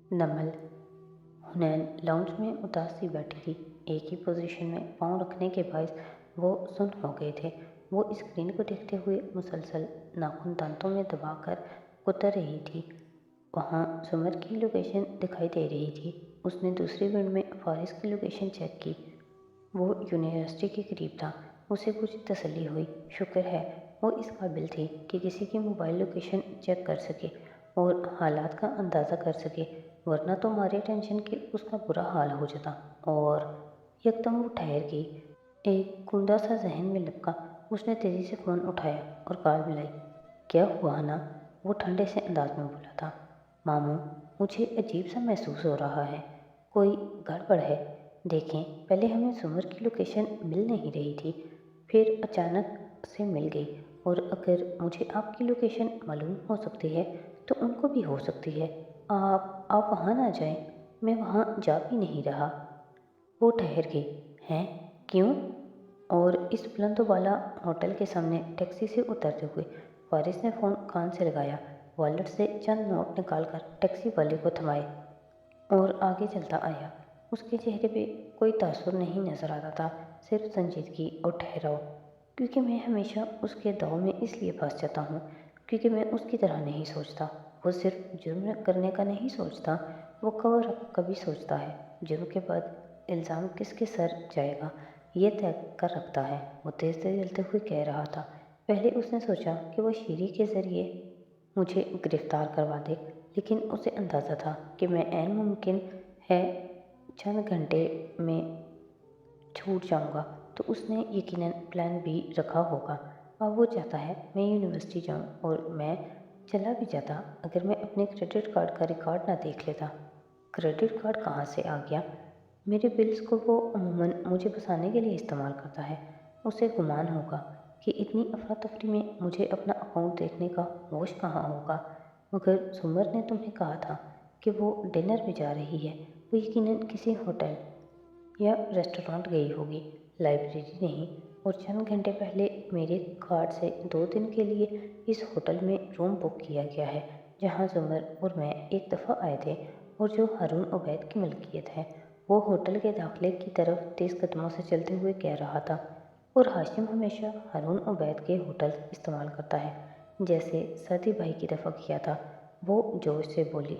नमल हुनैन lounge में उदास सी बैठी थी। एक ही पोजीशन में पाँव रखने के बायस वो सुन्न हो गए थे। वो स्क्रीन को देखते हुए मुसलसल नाखून दांतों में दबाकर कुतर रही थी। वहाँ सुमर की लोकेशन दिखाई दे रही थी। उसने दूसरी विंड में फारिस की लोकेशन चेक की। वो यूनिवर्सिटी के करीब था। उसे कुछ तसल्ली हुई। शुक्र है वो इस काबिल थी कि किसी की मोबाइल लोकेशन चेक कर सके और हालात का अंदाज़ा कर सके, वरना तो मारे टेंशन के उसका बुरा हाल हो जाता। और एकदम वो ठहर गई। एक कुंदा सा जहन में लपका। उसने तेज़ी से फ़ोन उठाया और कॉल मिलाई। क्या हुआ ना? वो ठंडे से अंदाज में बोला था। मामू, मुझे अजीब सा महसूस हो रहा है। कोई गड़बड़ है। देखें, पहले हमें सुमर की लोकेशन मिल नहीं रही थी, फिर अचानक से मिल गई। और अगर मुझे आपकी लोकेशन मालूम हो सकती है तो उनको भी हो सकती है। आप वहाँ ना जाएं। मैं वहाँ जा भी नहीं रहा। वो ठहर गई। हैं? क्यों? और इस बुलंद वाला होटल के सामने टैक्सी से उतरते हुए फारिस ने फ़ोन कान से लगाया, वॉलेट से चंद नोट निकालकर टैक्सी वाले को थमाए और आगे चलता आया। उसके चेहरे पे कोई तासुर नहीं नजर आता था, सिर्फ संजीदगी और ठहराव। क्योंकि मैं हमेशा उसके दाव में इसलिए फंस जाता हूँ क्योंकि मैं उसकी तरह नहीं सोचता। वो सिर्फ जुर्म करने का नहीं सोचता, वो कवर अप का भी सोचता है। जुर्म के बाद इल्ज़ाम किसके सर जाएगा ये तय कर रखता है। वो तेज तेज जलते हुए कह रहा था। पहले उसने सोचा कि वो शीरी के ज़रिए मुझे गिरफ्तार करवा दे, लेकिन उसे अंदाज़ा था कि मैं ऐन मुमकिन है चंद घंटे में छूट जाऊंगा, तो उसने यकीनन प्लान बी रखा होगा। अब वो चाहता है मैं यूनिवर्सिटी जाऊं, और मैं चला भी जाता अगर मैं अपने क्रेडिट कार्ड का रिकॉर्ड ना देख लेता। क्रेडिट कार्ड कहाँ से आ गया? मेरे बिल्स को वो अमूमन मुझे फंसाने के लिए इस्तेमाल करता है। उसे गुमान होगा कि इतनी अफरा तफरी में मुझे अपना अकाउंट देखने का होश कहाँ होगा। मगर सुमर ने तुम्हें कहा था कि वो डिनर में जा रही है। वो यकीनन किसी होटल या रेस्टोरेंट गई होगी, लाइब्रेरी नहीं। और चंद घंटे पहले मेरे कार्ड से 2 दिन के लिए इस होटल में रूम बुक किया गया है, जहाँ जुमर और मैं एक दफ़ा आए थे और जो हारून उबैद की मलकियत है। वो होटल के दाखिले की तरफ तेज़ कदमों से चलते हुए कह रहा था। और हाशिम हमेशा हारून उबैद के होटल इस्तेमाल करता है, जैसे सदी भाई की दफ़ा किया था। वो जोश से बोली,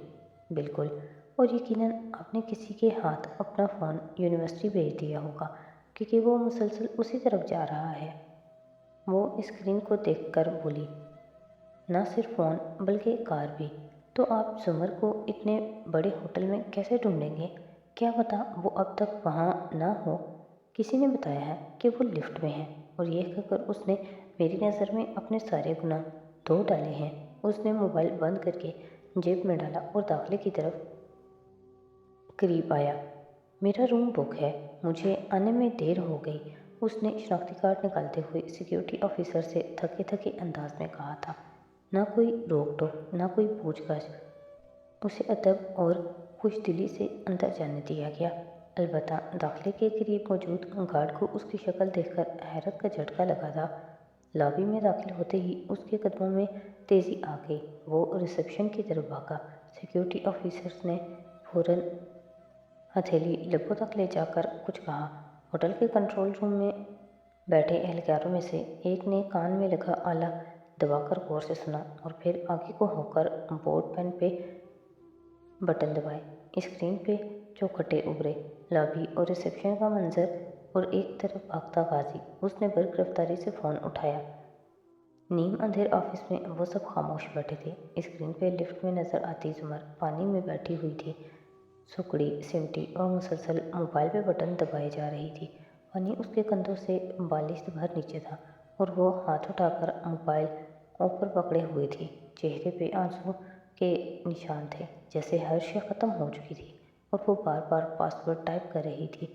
बिल्कुल। और यकीनन आपने किसी के हाथ अपना फ़ोन यूनिवर्सिटी भेज दिया होगा, क्योंकि वो मुसलसल उसी तरफ जा रहा है। वो स्क्रीन को देखकर बोली, ना सिर्फ फ़ोन बल्कि कार भी। तो आप सुमर को इतने बड़े होटल में कैसे ढूंढेंगे? क्या पता वो अब तक वहाँ ना हो। किसी ने बताया है कि वो लिफ्ट में है, और यह कहकर उसने मेरी नज़र में अपने सारे गुनाह धो डाले हैं। उसने मोबाइल बंद करके जेब में डाला और दाखिले की तरफ करीब आया। मेरा रूम बुक है, मुझे आने में देर हो गई। उसने शनाख्ती कार्ड निकालते हुए सिक्योरिटी ऑफिसर से थके थके अंदाज में कहा था। ना कोई रोक टोक, ना कोई पूछताछ। उसे अदब और खुशदिली से अंदर जाने दिया गया। अलबत्ता दाखिले के करीब मौजूद गार्ड को उसकी शक्ल देखकर हैरत का झटका लगा था। लॉबी में दाखिल होते ही उसके कदमों में तेज़ी आ गई। वो रिसेप्शन की तरफ भागा। सिक्योरिटी ऑफिसर्स ने फ़ौरन हथेली लबों तक ले जाकर कुछ कहा। होटल के कंट्रोल रूम में बैठे एहलकारों में से एक ने कान में लगा आला दबाकर गौर से सुना और फिर आगे को होकर बोर्ड पेन पे बटन दबाए। स्क्रीन पे चौखटे उभरे, लॉबी और रिसेप्शन का मंजर, और एक तरफ भागता गाजी। उसने बर्क रफ्तारी से फ़ोन उठाया। नीम अंधेर ऑफिस में वो सब खामोश बैठे थे। स्क्रीन पे लिफ्ट में नज़र आती जुमर पानी में बैठी हुई थी, सुकड़ी सिमटी और मुसलसल मोबाइल पे बटन दबाए जा रही थी। पानी उसके कंधों से बालिश भर नीचे था और वो हाथ उठाकर मोबाइल ऊपर पकड़े हुए थी। चेहरे पे आंसू के निशान थे, जैसे हर शय ख़त्म हो चुकी थी, और वो बार बार पासवर्ड टाइप कर रही थी।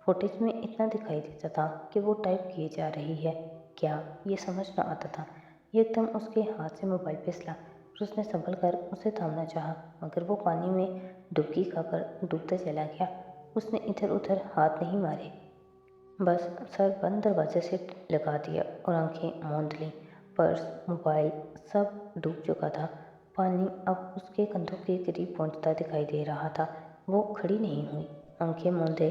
फुटेज में इतना दिखाई देता था कि वो टाइप किए जा रही है क्या, ये समझ न आता था। एकदम उसके हाथ से मोबाइल फिसला और उसने संभल कर उसे थामना चाहा, मगर वो पानी में डुबकी खाकर डूबता चला गया। उसने इधर उधर हाथ नहीं मारे, बस सर बंद दरवाजे से लगा दिया और आंखें मूंद लीं। पर्स, मोबाइल सब डूब चुका था। पानी अब उसके कंधों के करीब पहुंचता दिखाई दे रहा था। वो खड़ी नहीं हुई, आंखें मूंदे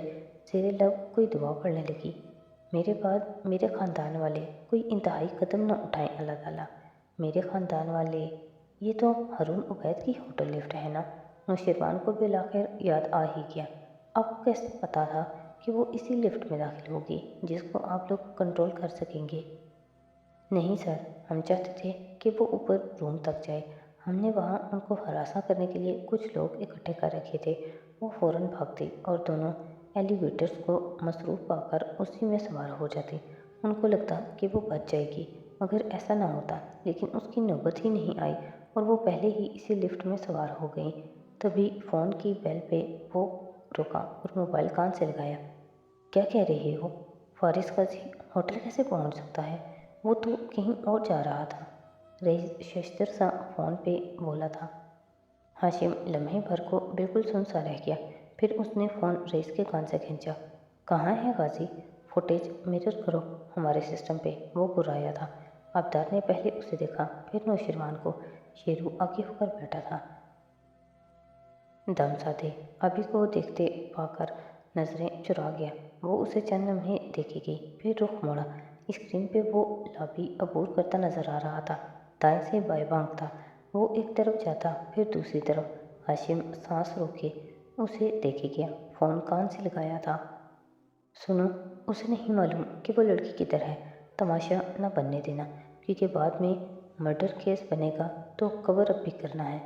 जेरे लब कोई दुआ पढ़ने लगी। मेरे बाद मेरे ख़ानदान वाले कोई इंतहाई कदम न उठाएं अल्लाह ताला। मेरे ख़ानदान वाले, ये तो हारून उबैद की होटल लिफ्ट है ना। नौशरवान को बिलाखिर याद आ ही गया। आपको कैसे पता था कि वो इसी लिफ्ट में दाखिल होगी जिसको आप लोग कंट्रोल कर सकेंगे? नहीं सर, हम चाहते थे कि वो ऊपर रूम तक जाए। हमने वहाँ उनको हरासा करने के लिए कुछ लोग इकट्ठे कर रखे थे। वो फ़ौरन भागते और दोनों एलिवेटर्स को मसरूफ़ पाकर उसी में सवार हो जाते। उनको लगता कि वो बच जाएगी, मगर ऐसा ना होता। लेकिन उसकी नौबत ही नहीं आई और वो पहले ही इसी लिफ्ट में सवार हो गई। तभी फ़ोन की बेल पे वो रुका और मोबाइल कान से लगाया। क्या कह रही हो? फारिस काजी होटल कैसे पहुंच सकता है? वो तो कहीं और जा रहा था। रईस शशदर सा फ़ोन पे बोला था। हाशिम लम्हे भर को बिल्कुल सुन सा रह गया। फिर उसने फ़ोन रईस के कान से खींचा। कहाँ है गाजी? फुटेज मिरर करो हमारे सिस्टम पे, वो गुर्राया था। आबदार ने पहले उसे देखा, फिर नौशरवान को। शेरू आगे होकर बैठा था, दम सा थे। अभी को देखते पाकर नजरें चुरा गया। वो उसे चंद लम्हे देखेगी, फिर रुख मोड़ा। स्क्रीन पे वो लॉबी अबूर करता नजर आ रहा था। दाएं से बाएं भागता, वो एक तरफ जाता फिर दूसरी तरफ। हाशिम सांस रोके उसे देखे गया। फ़ोन कान से लगाया था। सुनो, उसे नहीं मालूम कि वो लड़की किधर है। तमाशा न बनने देना, क्योंकि बाद में मर्डर केस बनेगा तो कवर अप भी करना है।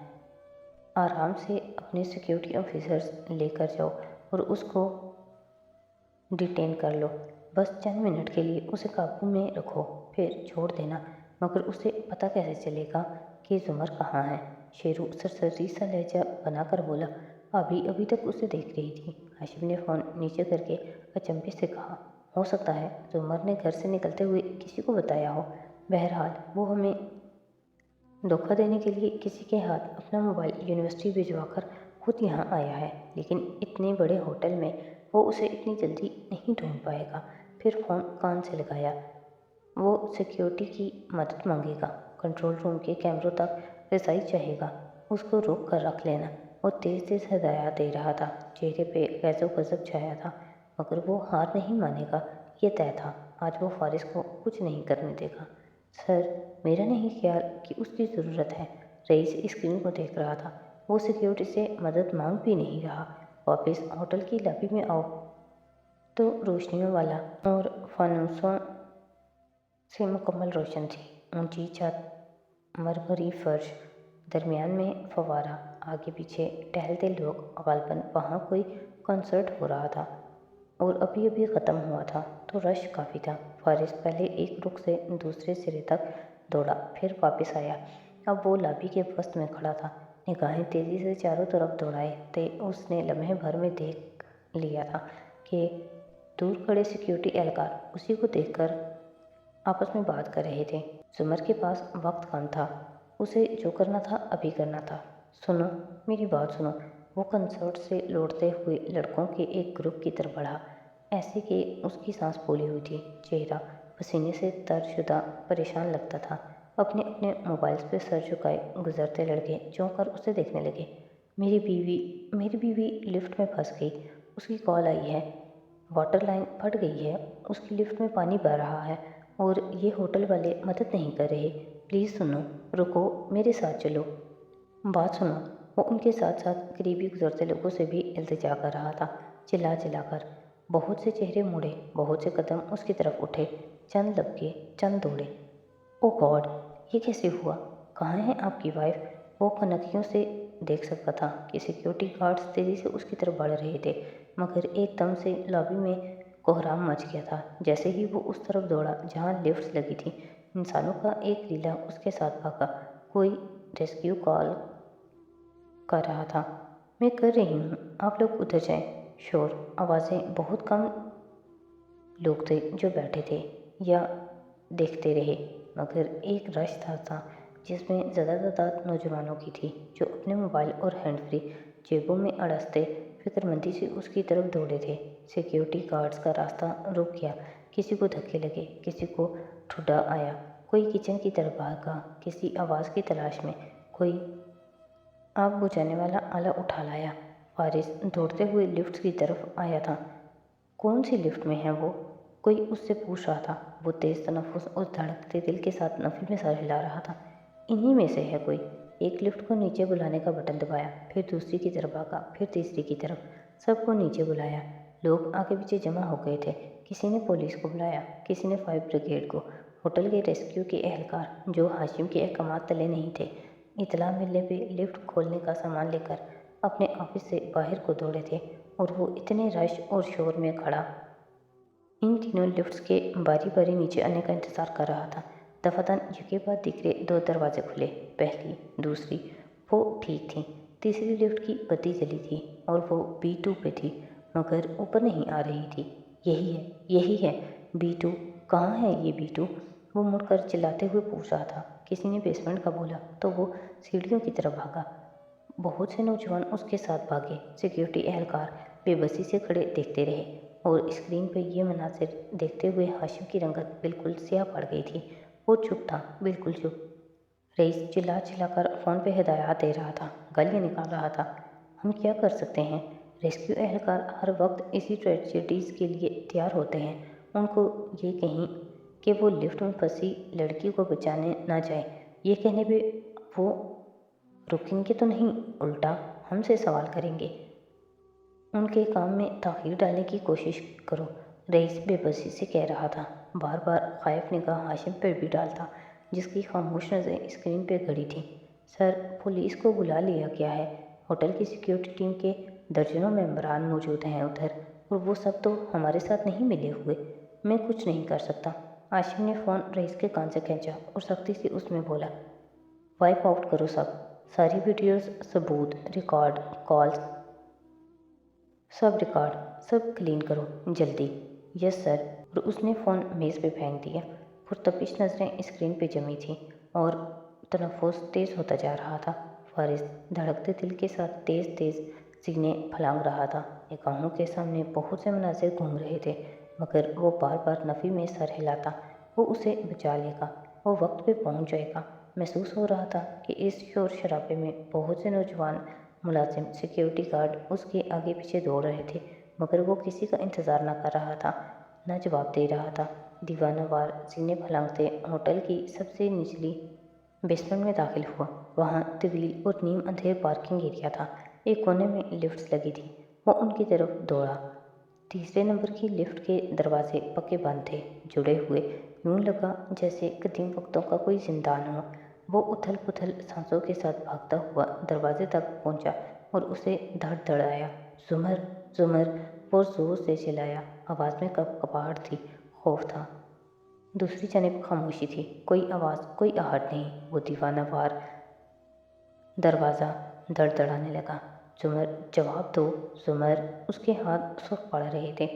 आराम से अपने सिक्योरिटी ऑफिसर्स लेकर जाओ और उसको डिटेन कर लो। बस चंद मिनट के लिए उसे काबू में रखो, फिर छोड़ देना। मगर उसे पता कैसे चलेगा कि जुमर कहाँ है? शेरू सरसरी सा लहजा बनाकर बोला। अभी तक उसे देख रही थी। हाशिम ने फ़ोन नीचे करके अचंभे से कहा, हो सकता है जुमर ने घर से निकलते हुए किसी को बताया हो। बहरहाल वो हमें धोखा देने के लिए किसी के हाथ अपना मोबाइल यूनिवर्सिटी भिजवाकर खुद यहाँ आया है। लेकिन इतने बड़े होटल में वो उसे इतनी जल्दी नहीं ढूंढ पाएगा। फिर फ़ोन कान से लगाया। वो सिक्योरिटी की मदद मांगेगा, कंट्रोल रूम के कैमरों तक रसाई चाहेगा। उसको रोक कर रख लेना। वो तेज़ तेज़ हदायत दे रहा था। चेहरे पे गैज़ो गज़ब छाया था, मगर वो हार नहीं मानेगा, ये तय था। आज वो फारिस को कुछ नहीं करने देगा। सर, मेरा नहीं ख्याल कि उसकी ज़रूरत है। रईस स्क्रीन को देख रहा था। वो सिक्योरिटी से मदद मांग भी नहीं रहा। वापस होटल की लॉबी में आओ तो रोशनियों वाला और फानुसों से मुकम्मल रोशन थी। ऊंची छत, मरमरी फर्श, दरमियान में फवारा, आगे पीछे टहलते लोग। गालबन वहाँ कोई कॉन्सर्ट हो रहा था और अभी अभी ख़त्म हुआ था, तो रश काफ़ी था। फारिस पहले एक रुख से दूसरे सिरे तक दौड़ा, फिर वापस आया। अब वो लॉबी के वसत में खड़ा था। निगाहें तेज़ी से चारों तरफ दौड़ाए थे। उसने लम्हे भर में देख लिया था कि दूर खड़े सिक्योरिटी एहलकार उसी को देखकर आपस में बात कर रहे थे। जुमर के पास वक्त कम था। उसे जो करना था अभी करना था। सुनो, मेरी बात सुनो। वो कंसर्ट से लौटते हुए लड़कों के एक ग्रुप की तरफ बढ़ा, ऐसे कि उसकी सांस फूली हुई थी। चेहरा पसीने से तरशुदा परेशान लगता था। अपने अपने मोबाइल्स पे सर झुकाए गुजरते लड़के चौंक कर उसे देखने लगे। मेरी बीवी लिफ्ट में फंस गई। उसकी कॉल आई है। वाटर लाइन फट गई है। उसकी लिफ्ट में पानी बह रहा है और ये होटल वाले मदद नहीं कर रहे। प्लीज़ सुनो, रुको, मेरे साथ चलो। बात सुनो। वो उनके साथ साथ करीबी गुजरते लोगों से भी इल्तिजा कर रहा था, चिल्ला चिल्ला कर। बहुत से चेहरे मुड़े, बहुत से कदम उसकी तरफ उठे। चंद लपके, चंद दौड़े। ओ गॉड, ये कैसे हुआ? कहाँ है आपकी वाइफ? वो कनखियों से देख सकता था कि सिक्योरिटी गार्ड्स तेज़ी से उसकी तरफ बढ़ रहे थे, मगर एकदम से लॉबी में कोहराम मच गया था। जैसे ही वो उस तरफ दौड़ा जहाँ लिफ्ट्स लगी थी, इंसानों का एक लीला उसके साथ भागा। कोई रेस्क्यू कॉल कर रहा था। मैं कर रही हूँ, आप लोग उधर जाएं। शोर, आवाज़ें, बहुत कम लोग थे जो बैठे थे या देखते रहे, मगर एक रश था जिसमें ज़्यादा तादाद नौजवानों की थी, जो अपने मोबाइल और हैंड फ्री जेबों में अड़सते फिक्रमंदी से उसकी तरफ दौड़े थे। सिक्योरिटी गार्ड्स का रास्ता रुक गया। किसी को धक्के लगे, किसी को ठुड्डा आया, कोई किचन की तरफ भागा, किसी आवाज़ की तलाश में, कोई आग बुझाने वाला आला उठा लाया। फारिस दौड़ते हुए लिफ्ट की तरफ आया था। कौन सी लिफ्ट में है वो? कोई उससे पूछ रहा था। वो तेज तनफ्फुस और धड़कते दिल के साथ नफी में सर हिला रहा था। इन्हीं में से है कोई। एक लिफ्ट को नीचे बुलाने का बटन दबाया, फिर दूसरी की तरफ भागा, फिर तीसरी की तरफ। सबको नीचे बुलाया। लोग आगे पीछे जमा हो गए थे। किसी ने पुलिस को बुलाया, किसी ने फायर ब्रिगेड को, होटल के रेस्क्यू के एहलकार जो हाशिम के अहकामात तले नहीं थे। इतला मिलने पे लिफ्ट खोलने का सामान लेकर अपने ऑफिस से बाहर को दौड़े थे और वो इतने रश और शोर में खड़ा इन तीनों लिफ्ट्स के बारी बारी नीचे आने का इंतज़ार कर रहा था। दफातन यके बाद दिखरे 2 दरवाजे खुले। पहली, दूसरी, वो ठीक थी। तीसरी लिफ्ट की बत्ती जली थी और वो B2 पे थी, मगर ऊपर नहीं आ रही थी। यही है B2। कहाँ है ये B2? वो मुड़कर चिल्लाते हुए पूछ रहा था। किसी ने बेसमेंट का बोला तो वो सीढ़ियों की तरफ भागा। बहुत से नौजवान उसके साथ भागे। सिक्योरिटी एहलकार बेबसी से खड़े देखते रहे और स्क्रीन पर यह मनासिर देखते हुए हाशिम की रंगत बिल्कुल स्याह पड़ गई थी। वो चुप था, बिल्कुल चुप। रईस चिल्ला चिल्लाकर फ़ोन पे हिदायत दे रहा था, गालियाँ निकाल रहा था। हम क्या कर सकते हैं? रेस्क्यू एहलकार हर वक्त इसी ट्रेजेडीज़ के लिए तैयार होते हैं। उनको ये कहीं कि वो लिफ्ट में फंसी लड़की को बचाने ना जाए, ये कहने पे वो रुकेंगे तो नहीं, उल्टा हमसे सवाल करेंगे। उनके काम में ताख़ीर डालने की कोशिश करो, रईस बेबसी से कह रहा था। बार बार ख़ाइफ निगाह हाशिम पर भी डालता, जिसकी खामोश नज़रें स्क्रीन पर गड़ी थीं। सर, पुलिस को बुला लिया गया है। होटल की सिक्योरिटी टीम के दर्जनों मेंबरान मौजूद हैं उधर, और वो सब तो हमारे साथ नहीं मिले हुए। मैं कुछ नहीं कर सकता। हाशिम ने फ़ोन रईस के कान से खींचा और सख्ती से उसमें बोला, वाइप आउट करो सब, सारी वीडियोज़, सबूत, रिकॉर्ड, कॉल्स, सब रिकॉर्ड, सब क्लीन करो जल्दी। Yes sir. और उसने फ़ोन मेज़ पे फेंक दिया। पुरतपिश नज़रें स्क्रीन पे जमी थी और तनफ़ुस तेज़ होता जा रहा था। फारिस धड़कते दिल के साथ तेज़ तेज़ सीने फलांग रहा था। निगाहों के सामने बहुत से मनाज़िर घूम रहे थे, मगर वो बार बार नफ़ी में सर हिलाता। वो उसे बचा लेगा, वो वक्त पे पहुंच जाएगा। महसूस हो रहा था कि इस शोर शराबे में बहुत से नौजवान मुलाजिम, सिक्योरिटी गार्ड उसके आगे पीछे दौड़ रहे थे, मगर वो किसी का इंतज़ार न कर रहा था, न जवाब दे रहा था। दीवानावार सीने फलांगते होटल की सबसे निचली बेसमेंट में दाखिल हुआ। वहाँ तवील और नीम अंधेर पार्किंग एरिया था। एक कोने में लिफ्ट्स लगी थी। वो उनकी तरफ दौड़ा। तीसरे नंबर की लिफ्ट के दरवाजे पक्के बंद थे, जुड़े हुए। यूं लगा जैसे कदीम वक्तों का कोई जिंदान हो। वो उथल पुथल सांसों के साथ भागता हुआ दरवाजे तक पहुंचा और उसे धड़ धड़ आया। जुमर, जुमर, वो जोर से चिल्लाया। आवाज़ में कपकपाहट थी, खौफ था। दूसरी जानिब खामोशी थी, कोई आवाज़, कोई आहट नहीं। वो दीवाना वार दरवाज़ा धड़धड़ाने लगा। जुमर, जवाब दो जुमर। उसके हाथ सुख पड़ रहे थे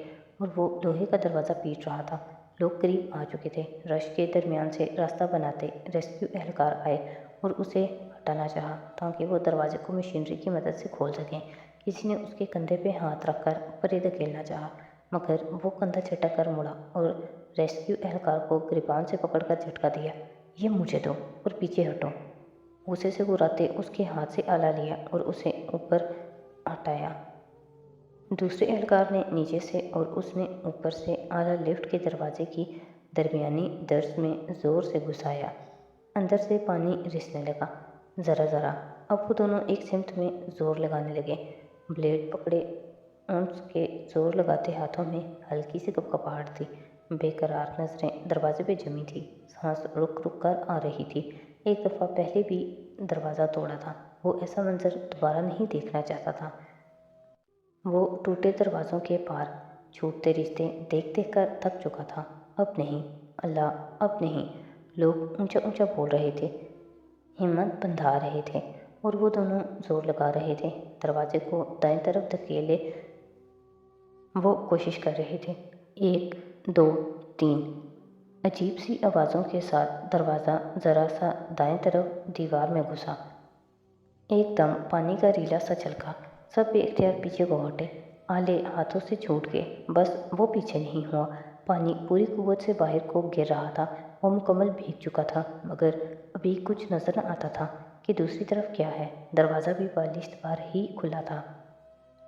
और वो लोहे का दरवाज़ा पीट रहा था। लोग करीब आ चुके थे। रश के दरमियान से रास्ता बनाते रेस्क्यू एहलकार आए और उसे हटाना चाहा ताकि वो दरवाजे को मशीनरी की मदद से खोल सकें। किसी ने उसके कंधे पे हाथ रखकर परे धकेलना चाहा, मगर वो कंधा झटक कर मुड़ा और रेस्क्यू एहलकार को गिरबान से पकड़कर झटका दिया। ये मुझे दो और पीछे हटो। गुस्से से गुर्राते उसके हाथ से आला लिया और उसे ऊपर हटाया। दूसरे एहलकार ने नीचे से और उसने ऊपर से आला लिफ्ट के दरवाजे की दरमियानी दर्ज में ज़ोर से घुसाया। अंदर से पानी रिसने लगा, ज़रा ज़रा। अब वो दोनों एक सिमत में ज़ोर लगाने लगे। ब्लेड पकड़े उसके ज़ोर लगाते हाथों में हल्की सी कपकपाहट थी। बेकरार नज़रें दरवाजे पे जमी थी। सांस रुक रुक कर आ रही थी। एक दफ़ा पहले भी दरवाज़ा तोड़ा था। वो ऐसा मंजर दोबारा नहीं देखना चाहता था। वो टूटे दरवाज़ों के पार छूटते रिश्ते देख देख कर थक चुका था। अब नहीं, अल्लाह, अब नहीं। लोग ऊंचा ऊंचा बोल रहे थे, हिम्मत बंधा रहे थे और वो दोनों जोर लगा रहे थे। दरवाजे को दाएं तरफ धकेले वो कोशिश कर रहे थे। 1, 2, 3। अजीब सी आवाज़ों के साथ दरवाज़ा ज़रा सा दाएं तरफ दीवार में घुसा। एकदम पानी का रीला सा छलका। सब बेख्तियार पीछे को हटे। आले हाथों से छूट गए। बस वो पीछे नहीं हुआ। पानी पूरी कुव्वत से बाहर को गिर रहा था। वो मुकम्मल भीग चुका था, मगर अभी कुछ नजर न आता था। کہ دوسری طرف کیا ہے۔ دروازہ بھی 42 بار ہی کھلا تھا۔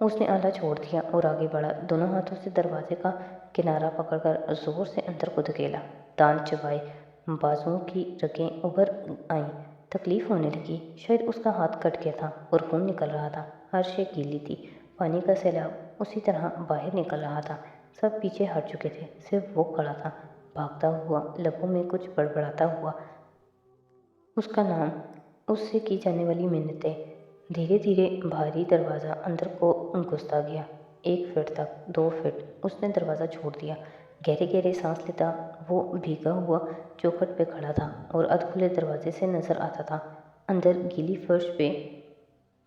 اس نے آلہ چھوڑ دیا اور آگے بڑھا، دونوں ہاتھوں سے دروازے کا کنارہ پکڑ کر زور سے اندر کو دھکیلا۔ دانت چبائے، بازوؤں کی رگیں ابھر آئیں، تکلیف ہونے لگی۔ شاید اس کا ہاتھ کٹ گیا تھا اور خون نکل رہا تھا، ہر شے گیلی تھی۔ پانی کا سیلاب اسی طرح باہر نکل رہا تھا۔ سب پیچھے ہٹ چکے تھے، صرف وہ کھڑا تھا، بھاگتا ہوا، لبوں میں کچھ بڑبڑاتا ہوا۔ اس کا نام، اس سے کی جانے والی منتیں۔ دھیرے دھیرے بھاری دروازہ اندر کو گھستا گیا، 1 فٹ تک، 2 فٹ۔ اس نے دروازہ چھوڑ دیا، گہرے گہرے سانس لیتا۔ وہ بھیگا ہوا چوکھٹ پہ کھڑا تھا اور ادھکھلے دروازے سے نظر آتا تھا اندر گیلی فرش پہ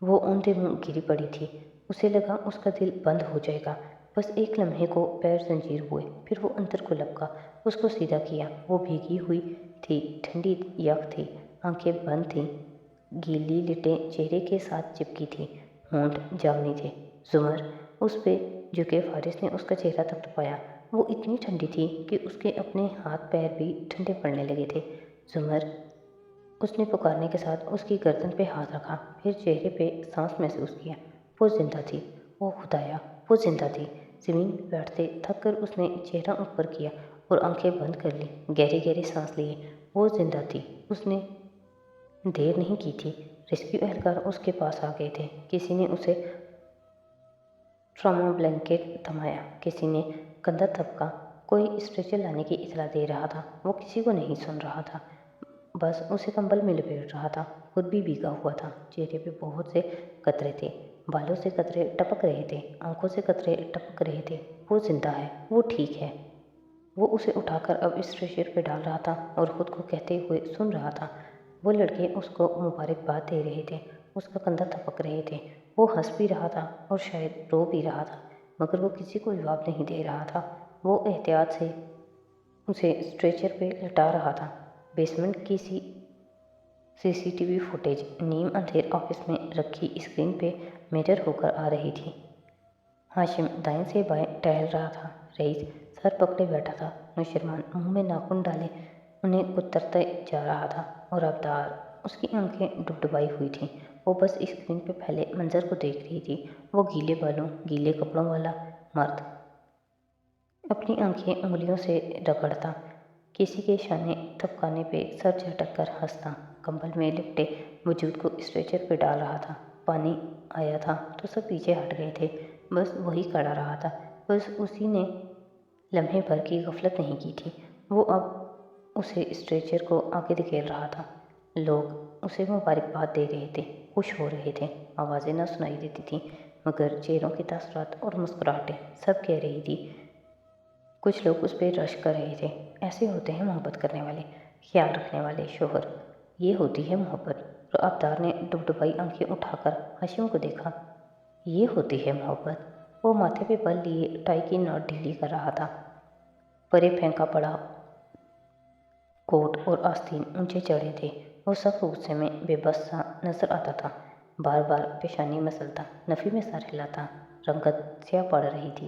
وہ اوندھے منہ گری پڑی تھی۔ اسے لگا اس کا دل بند ہو جائے گا۔ بس ایک لمحے کو پیر زنجیر ہوئے، پھر وہ اندر کو لپکا، اس کو سیدھا کیا۔ وہ بھیگی ہوئی تھی، ٹھنڈی یک تھی، آنکھیں بند تھیں، گیلی لٹیں چہرے کے ساتھ چپکی تھیں، ہونٹ جامنی تھے۔ زمر، اس پہ جھکے فارس نے اس کا چہرہ تپتپایا۔ وہ اتنی ٹھنڈی تھی کہ اس کے اپنے ہاتھ پیر بھی ٹھنڈے پڑنے لگے تھے۔ زمر، اس نے پکارنے کے ساتھ اس کی گردن پہ ہاتھ رکھا، پھر چہرے پہ سانس محسوس کیا۔ وہ زندہ تھی۔ او خدایا، وہ زندہ تھی۔ زمین پہ بیٹھتے تھک کر اس نے چہرہ اوپر کیا اور آنکھیں بند کر لی، گہرے گہرے سانس لیے۔ وہ زندہ تھی۔ اس نے دیر نہیں کی تھی۔ ریسکیو اہلکار اس کے پاس آ گئے تھے۔ کسی نے اسے ٹراما بلینکٹ تھمایا، کسی نے کندھا تھپکا، کوئی اسٹریچر لانے کی اطلاع دے رہا تھا۔ وہ کسی کو نہیں سن رہا تھا، بس اسے کمبل میں لپیٹ رہا تھا۔ خود بھی بھیگا ہوا تھا، چہرے پہ بہت سے قطرے تھے، بالوں سے قطرے ٹپک رہے تھے، آنکھوں سے قطرے ٹپک رہے تھے۔ وہ زندہ ہے، وہ ٹھیک ہے۔ وہ اسے اٹھا کر اب اسٹریچر پہ ڈال رہا تھا اور خود کو کہتے ہوئے سن رہا تھا۔ وہ لڑکے اس کو مبارکباد دے رہے تھے، اس کا کندھا تھپک رہے تھے۔ وہ ہنس بھی رہا تھا اور شاید رو بھی رہا تھا، مگر وہ کسی کو جواب نہیں دے رہا تھا۔ وہ احتیاط سے اسے اسٹریچر پہ لٹا رہا تھا۔ بیسمنٹ کی سی سی ٹی وی فوٹیج نیم اندھیر آفس میں رکھی اسکرین پہ میرر ہو کر آ رہی تھی۔ ہاشم دائیں سے بائیں ٹہل رہا تھا، رئیس سر پکڑے بیٹھا تھا، نوشرمان منہ میں ناخن ڈالے انہیں کترتے جا رہا تھا، اور آبدار، اس کی آنکھیں ڈبڈبائی ہوئی تھیں۔ وہ بس اسکرین پہ پھیلے منظر کو دیکھ رہی تھی۔ وہ گیلے بالوں، گیلے کپڑوں والا مرد اپنی آنکھیں انگلیوں سے رگڑتا، کسی کے شانے تھپکانے پہ سر جھٹک کر ہنستا، کمبل میں لپٹے وجود کو اسٹریچر پہ ڈال رہا تھا۔ پانی آیا تھا تو سب پیچھے ہٹ گئے تھے، بس وہی کھڑا رہا تھا۔ بس اسی نے لمحے بھر کی غفلت نہیں کی تھی۔ وہ اب اسے اسٹریچر کو آگے دھکیل رہا تھا۔ لوگ اسے مبارکباد دے رہے تھے، خوش ہو رہے تھے، آوازیں نہ سنائی دیتی تھیں، مگر چہروں کی تاثرات اور مسکراہٹیں سب کہہ رہی تھی۔ کچھ لوگ اس پہ رشک کر رہے تھے۔ ایسے ہوتے ہیں محبت کرنے والے، خیال رکھنے والے شوہر، یہ ہوتی ہے محبت۔ اور آبدار نے ڈبڈبائی آنکھیں اٹھا کر ہاشم کو دیکھا۔ یہ ہوتی ہے محبت۔ وہ ماتھے پہ بل لیے ٹائی کی نوٹ ڈھیلی کر رہا تھا۔ پرے پھینکا پڑا کوٹ اور آستین اونچے چڑھے تھے۔ وہ سخت غصے میں بے بس سا نظر آتا تھا، بار بار پیشانی مسلتا، نفی میں سر ہلاتا۔ رنگت سیاہ پڑ رہی تھی۔